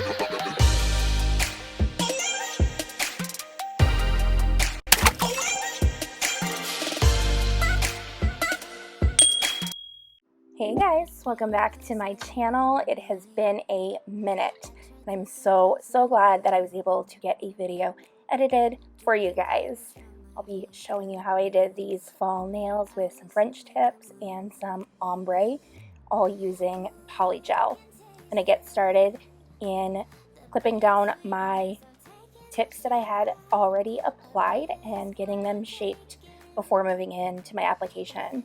Hey guys, welcome back to my channel. It has been a minute, and I'm so glad that I was able to get a video edited for you guys. I'll be showing you how I did these fall nails with some French tips and some ombre, all using polygel. I'm gonna get started in clipping down my tips that I had already applied and getting them shaped before moving into my application.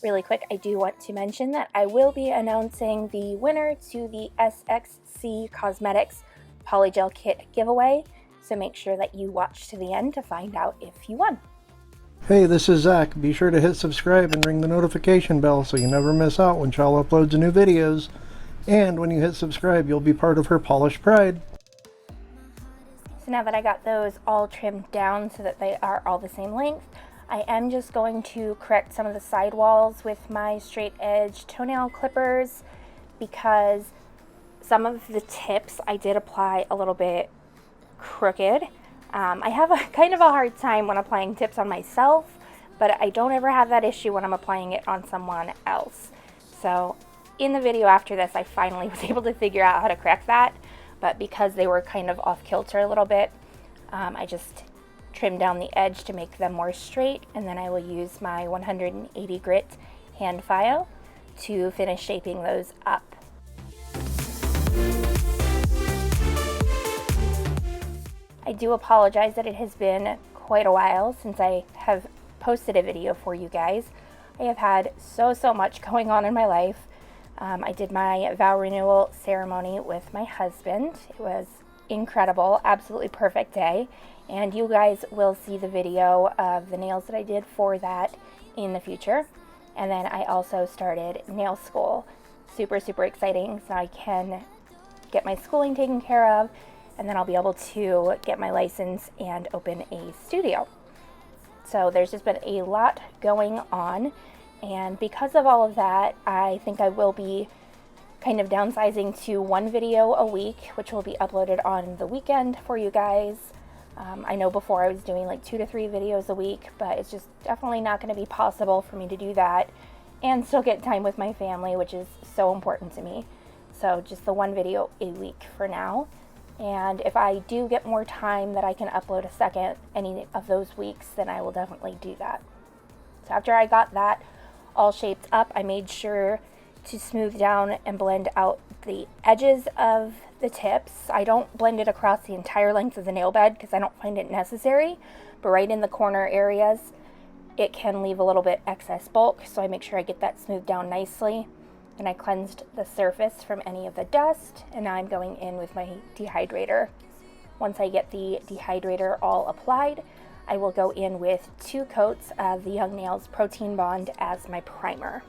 Really quick, I do want to mention that I will be announcing the winner to the SXC Cosmetics Polygel Kit giveaway, so make sure that you watch to the end to find out if you won. Hey, this is Zach. Be sure to hit subscribe and ring the notification bell so you never miss out when Chal uploads new videos. And when you hit subscribe, you'll be part of her polished pride. So now that I got those all trimmed down so that they are all the same length, I am just going to correct some of the sidewalls with my straight edge toenail clippers, because some of the tips I did apply a little bit crooked. I have a kind of a hard time when applying tips on myself, but I don't ever have that issue when I'm applying it on someone else. So in the video after this, I finally was able to figure out how to correct that, but because they were kind of off kilter a little bit, I just trim down the edge to make them more straight, and then I will use my 180 grit hand file to finish shaping those up. I do apologize that it has been quite a while since I have posted a video for you guys. I have had so much going on in my life. I did my vow renewal ceremony with my husband. It was incredible, absolutely perfect day, and you guys will see the video of the nails that I did for that in the future. And then I also started nail school. Super exciting, so I can get my schooling taken care of, and then I'll be able to get my license and open a studio. So there's just been a lot going on, and because of all of that, I think I will be kind of downsizing to one video a week, which will be uploaded on the weekend for you guys. I know before I was doing like 2 to 3 videos a week, but it's just definitely not going to be possible for me to do that and still get time with my family, which is so important to me. So just the one video a week for now. And if I do get more time that I can upload a second any of those weeks, then I will definitely do that. So after I got that all shaped up, I made sure to smooth down and blend out the edges of the tips. I don't blend it across the entire length of the nail bed because I don't find it necessary, but right in the corner areas it can leave a little bit excess bulk, so I make sure I get that smoothed down nicely. And I cleansed the surface from any of the dust, and now I'm going in with my dehydrator. Once I get the dehydrator all applied, I will go in with 2 coats of the Young Nails Protein Bond as my primer.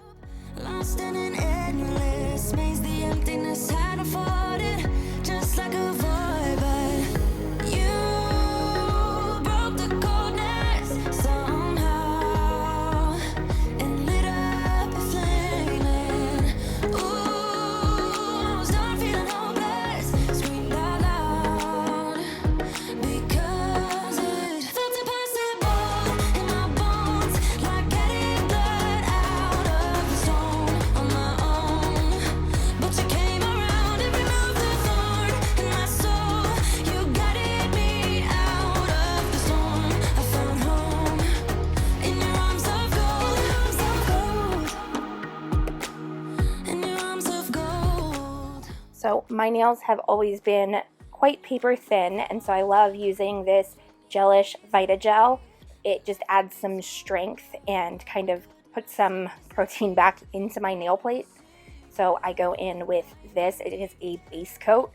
Lost in an endless maze, the emptiness had afforded just like a void, but you broke the coldness somehow and lit up a flame. Ooh, I was done feeling hopeless, screamed out loud because it felt impossible in my bones, like getting blood out of the stone on my own. But you came around and removed the thorn in my soul. You guided me out of the storm. I found home in your arms of gold, in your arms of gold. So my nails have always been quite paper thin, and so I love using this gelish Vita Gel. It just adds some strength and kind of puts some protein back into my nail plate. So I go in with this. It is a base coat.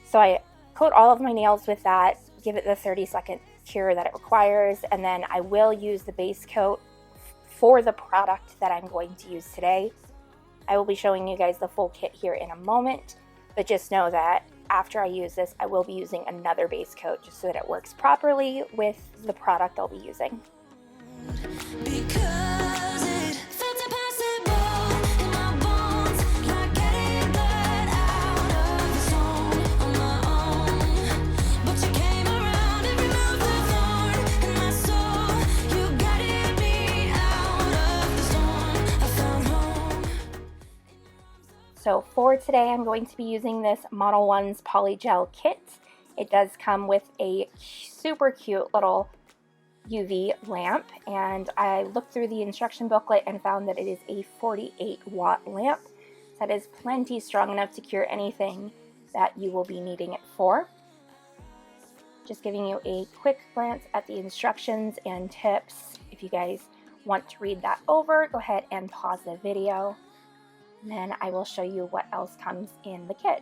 So I coat all of my nails with that, give it the 30-second cure that it requires, and then I will use the base coat for the product that I'm going to use today. I will be showing you guys the full kit here in a moment, but just know that after I use this, I will be using another base coat just so that it works properly with the product I'll be using. Because it felt impossible in my bones, like getting blood out of the stone on So for today, I'm going to be using this ModelOnes Polygel kit. It does come with a super cute little UV lamp, and I looked through the instruction booklet and found that it is a 48-watt lamp. That is plenty strong enough to cure anything that you will be needing it for. Just giving you a quick glance at the instructions and tips. If you guys want to read that over, go ahead and pause the video. And then I will show you what else comes in the kit.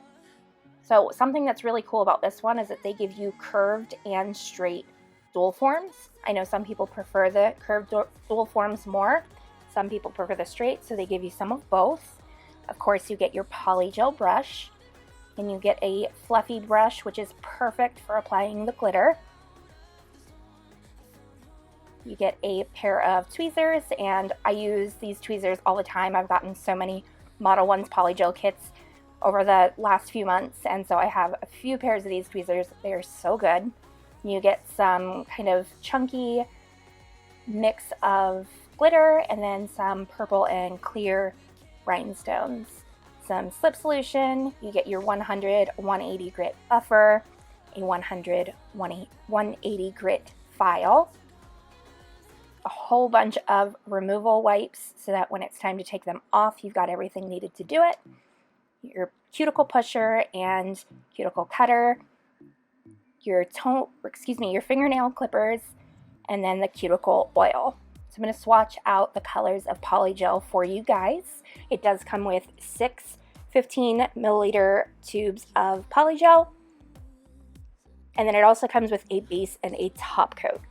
So something that's really cool about this one is that they give you curved and straight dual forms. I know some people prefer the curved dual forms more. Some people prefer the straight, so they give you some of both. Of course, you get your polygel brush, and you get a fluffy brush, which is perfect for applying the glitter. You get a pair of tweezers, and I use these tweezers all the time. I've gotten so many ModelOnes Polygel kits over the last few months, and so I have a few pairs of these tweezers. They are so good. You get some kind of chunky mix of glitter, and then some purple and clear rhinestones. Some slip solution, you get your 100 180 grit buffer, a 100 180 grit file, a whole bunch of removal wipes so that when it's time to take them off, you've got everything needed to do it, your cuticle pusher and cuticle cutter, your fingernail clippers, and then the cuticle oil. So I'm going to swatch out the colors of polygel for you guys. It does come with 6 15 milliliter tubes of polygel, and then it also comes with a base and a top coat.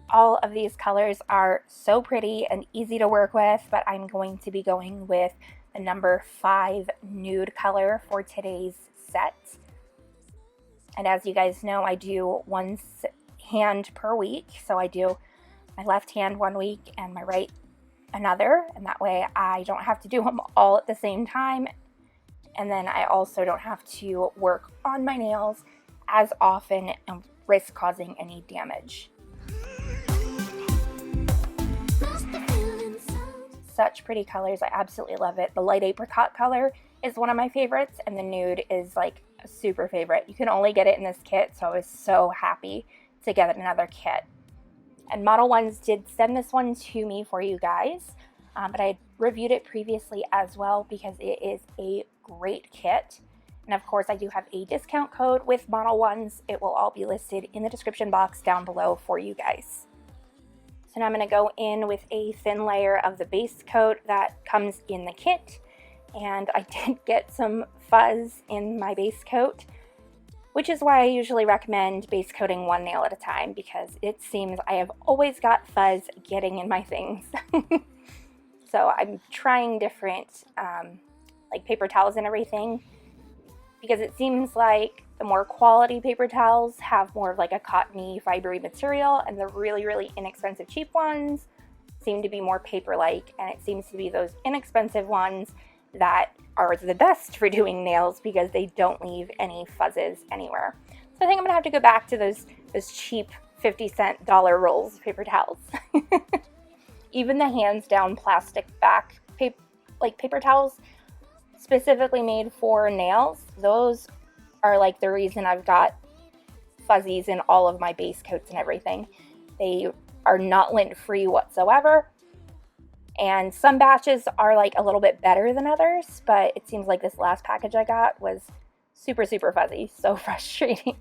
All of these colors are so pretty and easy to work with, but I'm going to be going with the number 5 nude color for today's set. And as you guys know, I do one hand per week, so I do my left hand one week and my right another, and that way I don't have to do them all at the same time, and then I also don't have to work on my nails as often and risk causing any damage. Such pretty colors. I absolutely love it. The light apricot color is one of my favorites, and the nude is like a super favorite. You can only get it in this kit, so I was so happy to get another kit. And ModelOnes did send this one to me for you guys, but I reviewed it previously as well because it is a great kit. And of course, I do have a discount code with ModelOnes. It will all be listed in the description box down below for you guys. So now I'm going to go in with a thin layer of the base coat that comes in the kit. And I did get some fuzz in my base coat, which is why I usually recommend base coating one nail at a time, because it seems I have always got fuzz getting in my things. So I'm trying different like paper towels and everything, because it seems like the more quality paper towels have more of like a cottony, fibery material, and the really, really inexpensive cheap ones seem to be more paper-like, and it seems to be those inexpensive ones that are the best for doing nails because they don't leave any fuzzes anywhere. So I think I'm gonna have to go back to those cheap 50-cent dollar rolls of paper towels. Even the hands down plastic back paper towels specifically made for nails, those are like the reason I've got fuzzies in all of my base coats and everything. They are not lint free whatsoever. And some batches are like a little bit better than others, but it seems like this last package I got was super, super fuzzy. So frustrating.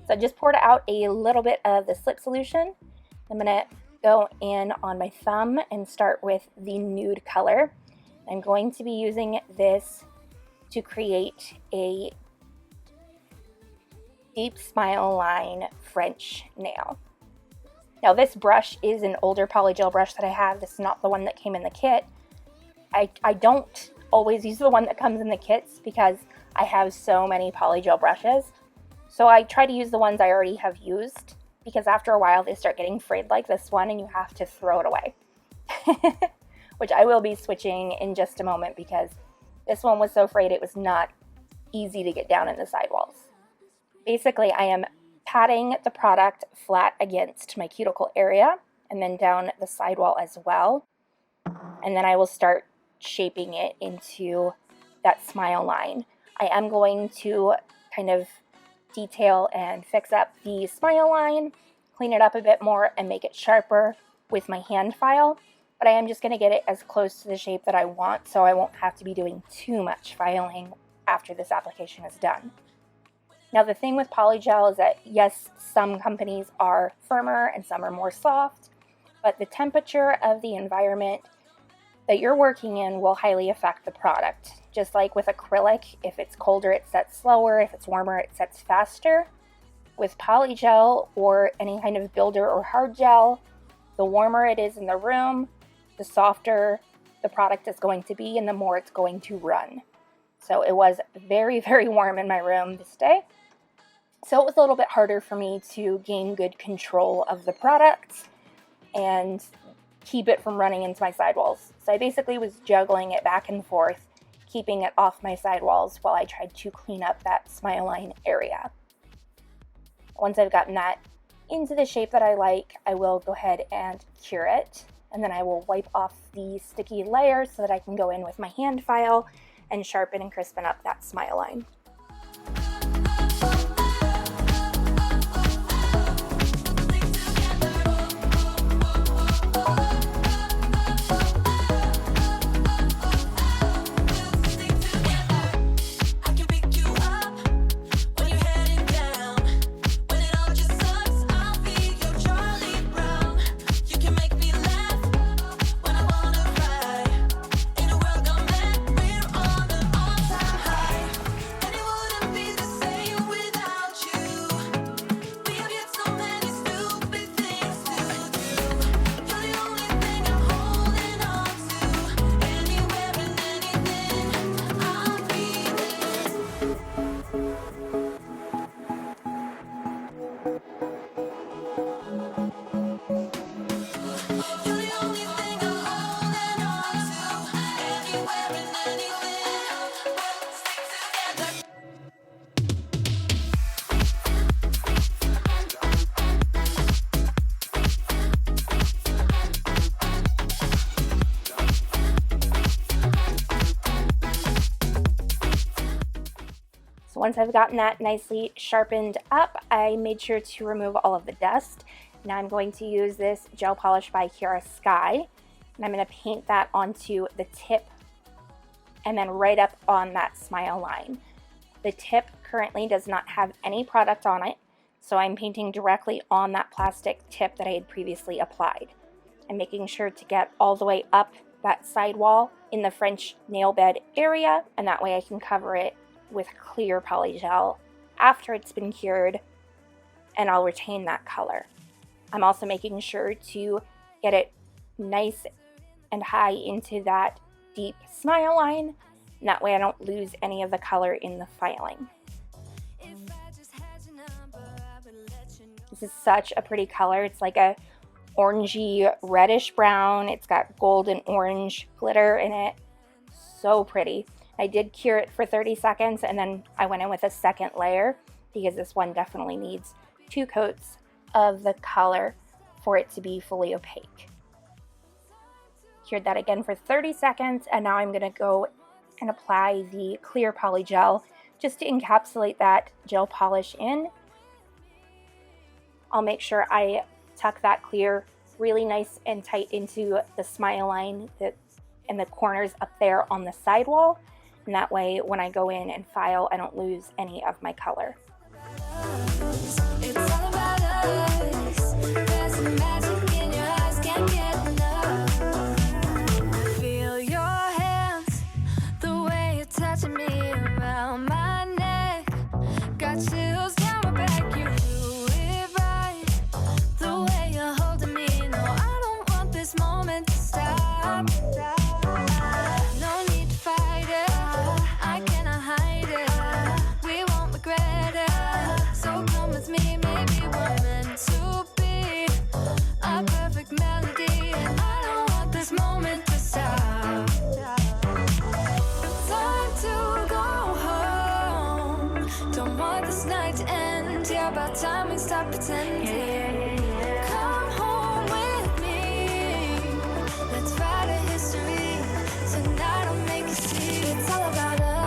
So I just poured out a little bit of the slip solution. I'm gonna go in on my thumb and start with the nude color. I'm going to be using this to create a deep smile line French nail. Now this brush is an older polygel brush that I have. This is not the one that came in the kit. I don't always use the one that comes in the kits because I have so many polygel brushes. So I try to use the ones I already have used, because after a while they start getting frayed like this one and you have to throw it away. Which I will be switching in just a moment, because this one was so frayed it was not easy to get down in the sidewalls. Basically, I am patting the product flat against my cuticle area and then down the sidewall as well. And then I will start shaping it into that smile line. I am going to kind of detail and fix up the smile line, clean it up a bit more, and make it sharper with my hand file. But I am just going to get it as close to the shape that I want, so I won't have to be doing too much filing after this application is done. Now the thing with Polygel is that yes, some companies are firmer and some are more soft, but the temperature of the environment that you're working in will highly affect the product. Just like with acrylic, if it's colder it sets slower, if it's warmer it sets faster. With Polygel or any kind of builder or hard gel, the warmer it is in the room, the softer the product is going to be and the more it's going to run. So it was very, very warm in my room this day. So it was a little bit harder for me to gain good control of the product and keep it from running into my sidewalls. So I basically was juggling it back and forth, keeping it off my sidewalls while I tried to clean up that smile line area. Once I've gotten that into the shape that I like, I will go ahead and cure it. And then I will wipe off the sticky layer so that I can go in with my hand file and sharpen and crispen up that smile line. Once I've gotten that nicely sharpened up, I made sure to remove all of the dust. Now I'm going to use this gel polish by Kiara Sky, and I'm going to paint that onto the tip and then right up on that smile line. The tip currently does not have any product on it, so I'm painting directly on that plastic tip that I had previously applied. I'm making sure to get all the way up that sidewall in the French nail bed area, and that way I can cover it with clear polygel after it's been cured, and I'll retain that color. I'm also making sure to get it nice and high into that deep smile line, and that way I don't lose any of the color in the filing. This is such a pretty color. It's like a orangey reddish brown. It's got gold and orange glitter in it. So pretty. I did cure it for 30 seconds and then I went in with a second layer because this one definitely needs 2 coats of the color for it to be fully opaque. Cured that again for 30 seconds and now I'm going to go and apply the clear polygel just to encapsulate that gel polish in. I'll make sure I tuck that clear really nice and tight into the smile line and the corners up there on the sidewall. And that way, when I go in and file, I don't lose any of my color. Feel your hands, the way you're touching me around my neck. Got chills down my back, you do it right. The way you're holding me, no, I don't want this moment to stop. No need to fight it, I cannot hide it. We won't regret it, so come with me, maybe we're meant to be. A perfect melody, and I don't want this moment to stop. Time to go home, don't want this night to end. Yeah, about time we stop pretending. Come home with me, let's write a history. Tonight I'll make you see it's all about us.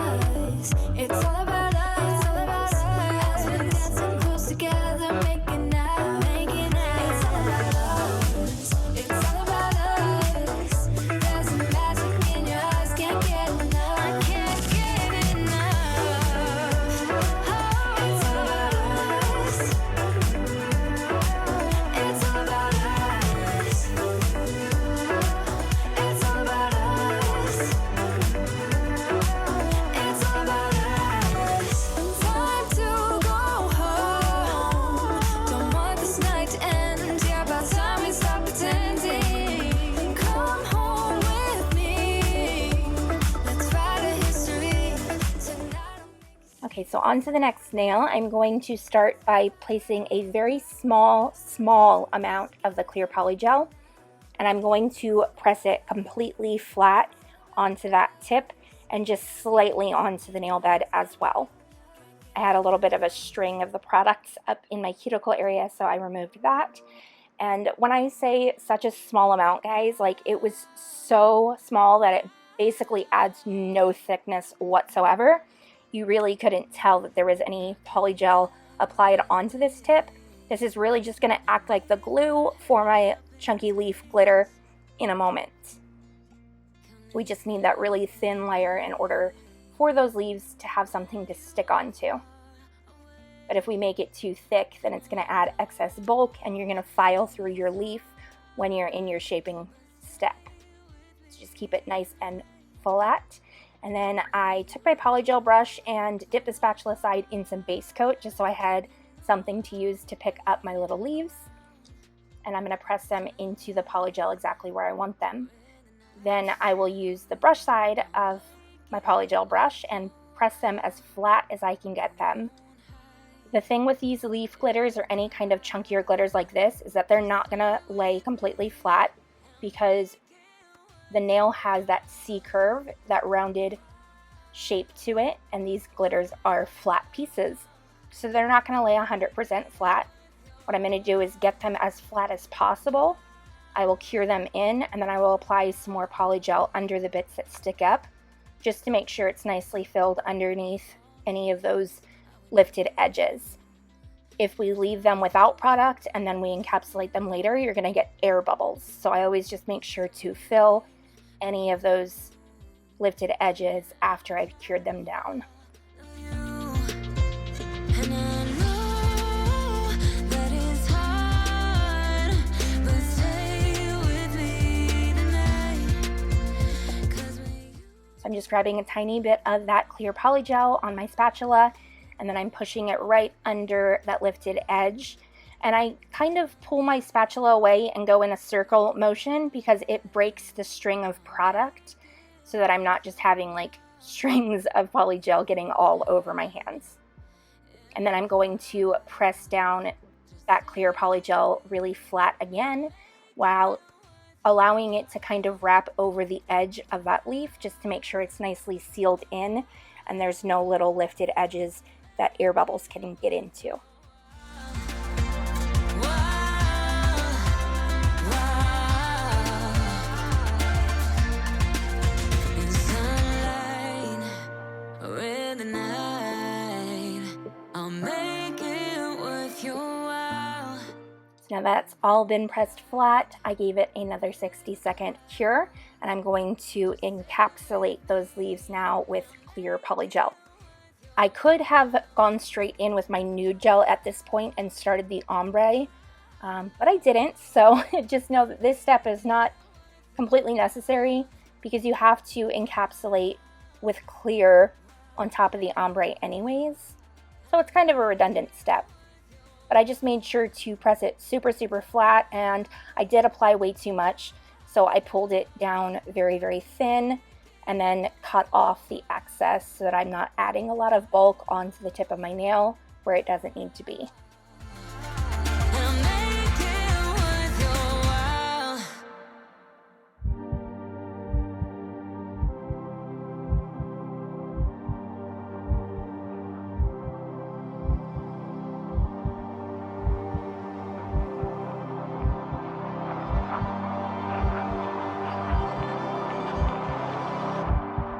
so on to the next nail. I'm going to start by placing a very small amount of the clear polygel, and I'm going to press it completely flat onto that tip and just slightly onto the nail bed as well. I had a little bit of a string of the products up in my cuticle area, so I removed that. And when I say such a small amount, guys, like it was so small that it basically adds no thickness whatsoever. You really couldn't tell that there was any polygel applied onto this tip. This is really just going to act like the glue for my chunky leaf glitter in a moment. We just need that really thin layer in order for those leaves to have something to stick onto. But if we make it too thick, then it's going to add excess bulk and you're going to file through your leaf when you're in your shaping step. So just keep it nice and flat. And then I took my polygel brush and dipped the spatula side in some base coat just so I had something to use to pick up my little leaves. And I'm going to press them into the polygel exactly where I want them. Then I will use the brush side of my polygel brush and press them as flat as I can get them. The thing with these leaf glitters or any kind of chunkier glitters like this is that they're not going to lay completely flat because the nail has that C curve, that rounded shape to it, and these glitters are flat pieces. So they're not going to lay 100% flat. What I'm going to do is get them as flat as possible. I will cure them in, and then I will apply some more polygel under the bits that stick up, just to make sure it's nicely filled underneath any of those lifted edges. If we leave them without product and then we encapsulate them later, you're going to get air bubbles. So I always just make sure to fill any of those lifted edges after I've cured them down. So I'm just grabbing a tiny bit of that clear polygel on my spatula, and then I'm pushing it right under that lifted edge. And I kind of pull my spatula away and go in a circle motion because it breaks the string of product so that I'm not just having like strings of polygel getting all over my hands. And then I'm going to press down that clear polygel really flat again while allowing it to kind of wrap over the edge of that leaf just to make sure it's nicely sealed in and there's no little lifted edges that air bubbles can get into. Now that's all been pressed flat. I gave it another 60-second cure, and I'm going to encapsulate those leaves now with clear polygel. I could have gone straight in with my nude gel at this point and started the ombre, but I didn't, so just know that this step is not completely necessary because you have to encapsulate with clear on top of the ombre anyways, so it's kind of a redundant step. But I just made sure to press it super flat, and I did apply way too much, so I pulled it down very thin and then cut off the excess so that I'm not adding a lot of bulk onto the tip of my nail where it doesn't need to be.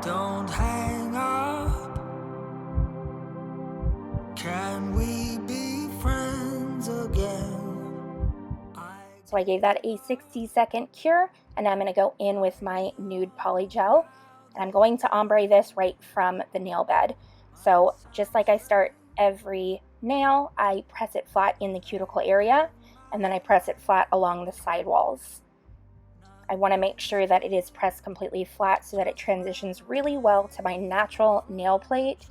Don't hang up. Can we be friends again? So I gave that a 60-second cure, and I'm going to go in with my nude polygel. And I'm going to ombre this right from the nail bed. So just like I start every nail, I press it flat in the cuticle area, and then I press it flat along the side walls. I want to make sure that it is pressed completely flat so that it transitions really well to my natural nail plate.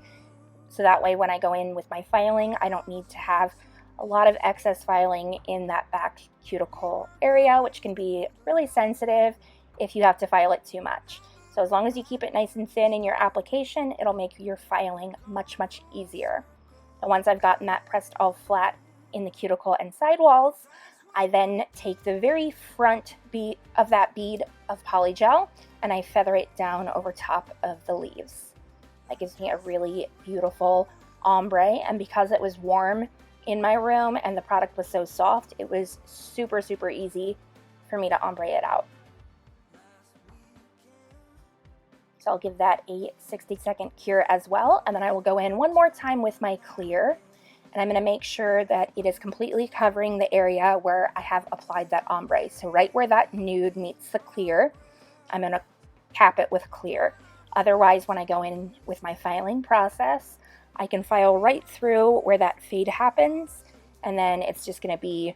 So that way when I go in with my filing, I don't need to have a lot of excess filing in that back cuticle area, which can be really sensitive if you have to file it too much. So as long as you keep it nice and thin in your application, it'll make your filing much, much easier. And once I've gotten that pressed all flat in the cuticle and sidewalls, I then take the very front bead of that bead of polygel and I feather it down over top of the leaves. That gives me a really beautiful ombre, and because it was warm in my room and the product was so soft, it was super, super easy for me to ombre it out. So I'll give that a 60-second cure as well, and then I will go in one more time with my clear, and I'm going to make sure that it is completely covering the area where I have applied that ombre. So right where that nude meets the clear, I'm going to cap it with clear. Otherwise, when I go in with my filing process, I can file right through where that fade happens, and then it's just going to be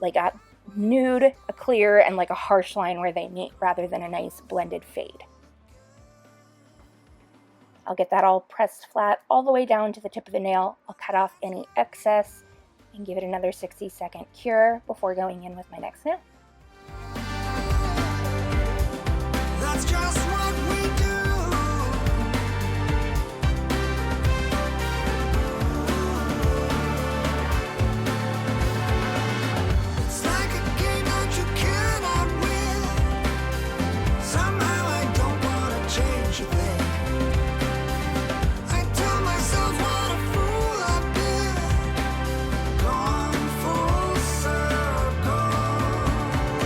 like a nude, a clear, and like a harsh line where they meet rather than a nice blended fade. I'll get that all pressed flat all the way down to the tip of the nail. I'll cut off any excess and give it another 60-second cure before going in with my next nail. That's just what we do. It's like a game that you cannot win. Somehow I don't want to change a thing. I tell myself what a fool I've been. Gone full circle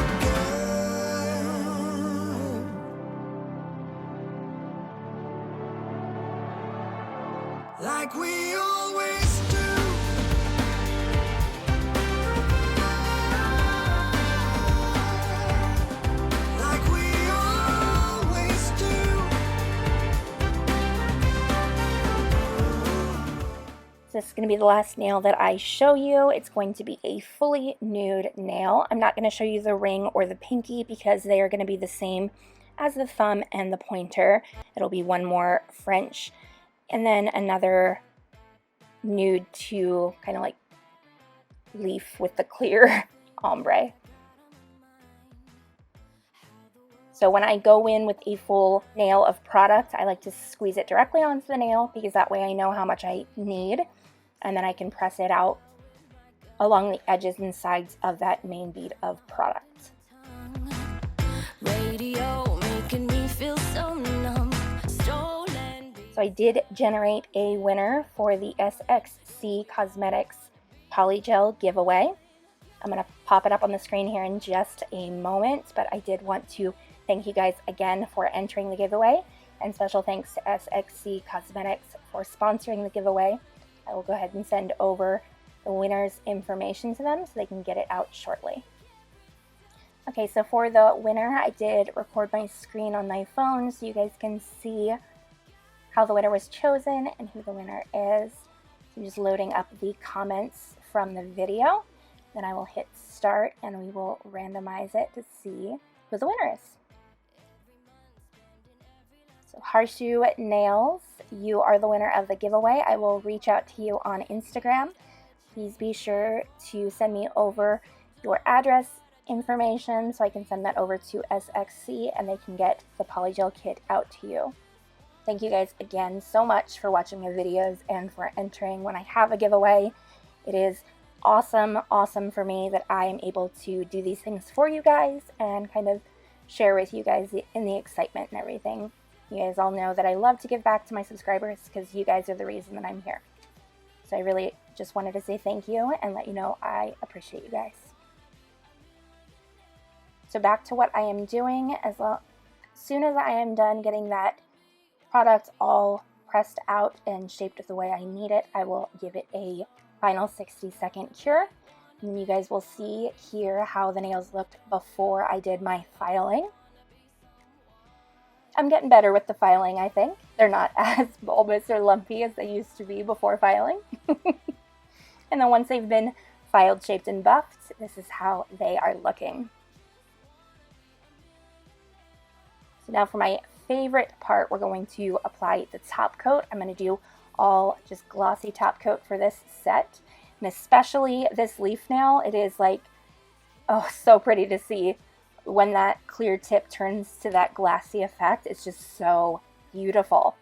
again. Like we always do. Like we always do. So this is going to be the last nail that I show you. It's going to be a fully nude nail. I'm not going to show you the ring or the pinky because they are going to be the same as the thumb and the pointer. It'll be one more French and then another nude to kind of like leaf with the clear ombre. So when I go in with a full nail of product, I like to squeeze it directly onto the nail because that way I know how much I need, and then I can press it out along the edges and sides of that main bead of product. Radio making me feel so numb. Stolen. So I did generate a winner for the SXC Cosmetics Polygel giveaway. I'm going to pop it up on the screen here in just a moment, but I did want to thank you guys again for entering the giveaway, and special thanks to SXC Cosmetics for sponsoring the giveaway. I will go ahead and send over the winner's information to them so they can get it out shortly. Okay, so for the winner, I did record my screen on my phone so you guys can see how the winner was chosen and who the winner is. So I'm just loading up the comments from the video. Then I will hit start and we will randomize it to see who the winner is. So Harshu Nails, you are the winner of the giveaway. I will reach out to you on Instagram. Please be sure to send me over your address information so I can send that over to SXC and they can get the Polygel kit out to you. Thank you guys again so much for watching my videos and for entering when I have a giveaway. It is awesome for me that I am able to do these things for you guys and kind of share with you guys in the excitement and everything. You guys all know that I love to give back to my subscribers because you guys are the reason that I'm here. So I really just wanted to say thank you and let you know I appreciate you guys. So back to what I am doing. As soon as I am done getting that product all pressed out and shaped the way I need it, I will give it a final 60-second cure. And you guys will see here how the nails looked before I did my filing. I'm getting better with the filing, I think. They're not as bulbous or lumpy as they used to be before filing. And then once they've been filed, shaped, and buffed, this is how they are looking. So now for my favorite part, we're going to apply the top coat. I'm going to do all just glossy top coat for this set. And especially this leaf nail, it is like, oh, so pretty to see. when that clear tip turns to that glassy effect, it's just so beautiful.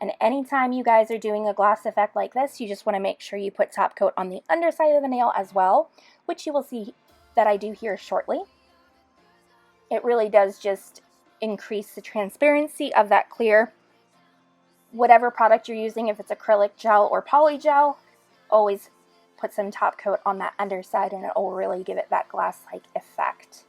And anytime you guys are doing a gloss effect like this, you just want to make sure you put top coat on the underside of the nail as well, which you will see that I do here shortly. It really does just increase the transparency of that clear. Whatever product you're using, if it's acrylic gel or polygel, always put some top coat on that underside and it will really give it that glass-like effect.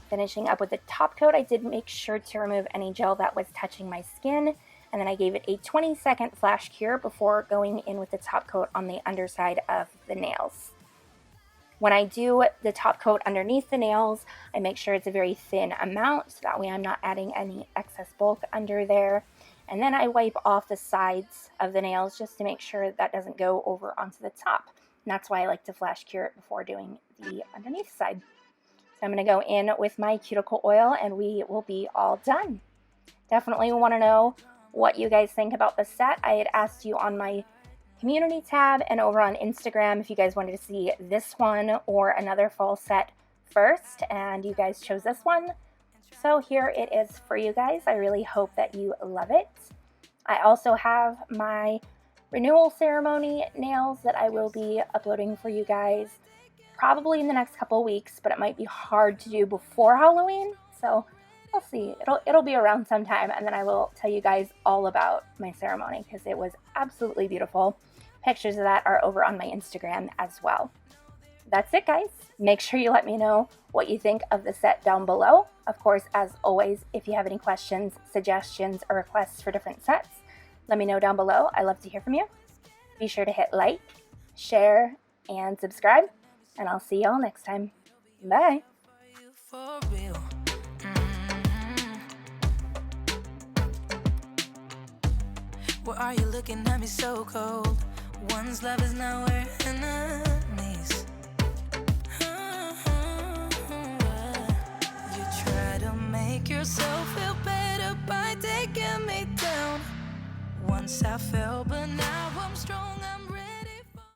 Finishing up with the top coat, I did make sure to remove any gel that was touching my skin, and then I gave it a 20-second flash cure before going in with the top coat on the underside of the nails. When I do the top coat underneath the nails, I make sure it's a very thin amount, so that way I'm not adding any excess bulk under there. And then I wipe off the sides of the nails just to make sure that doesn't go over onto the top. And that's why I like to flash cure it before doing the underneath side. So I'm going to go in with my cuticle oil and we will be all done. Definitely want to know what you guys think about the set. I had asked you on my community tab and over on Instagram if you guys wanted to see this one or another fall set first, and you guys chose this one. So here it is for you guys. I really hope that you love it. I also have my renewal ceremony nails that I will be uploading for you guys probably in the next couple weeks, but it might be hard to do before Halloween, so we'll see. It'll be around sometime, and then I will tell you guys all about my ceremony because it was absolutely beautiful. Pictures of that are over on my Instagram as well. That's it, guys. Make sure you let me know what you think of the set down below. Of course, as always, if you have any questions, suggestions, or requests for different sets, let me know down below. I love to hear from you. Be sure to hit like, share, and subscribe, and I'll see y'all next time. Bye. Why are you looking at me so cold? One's love is now we're enemies. You try to make yourself feel better by taking me down. Once I fell, but now I'm strong.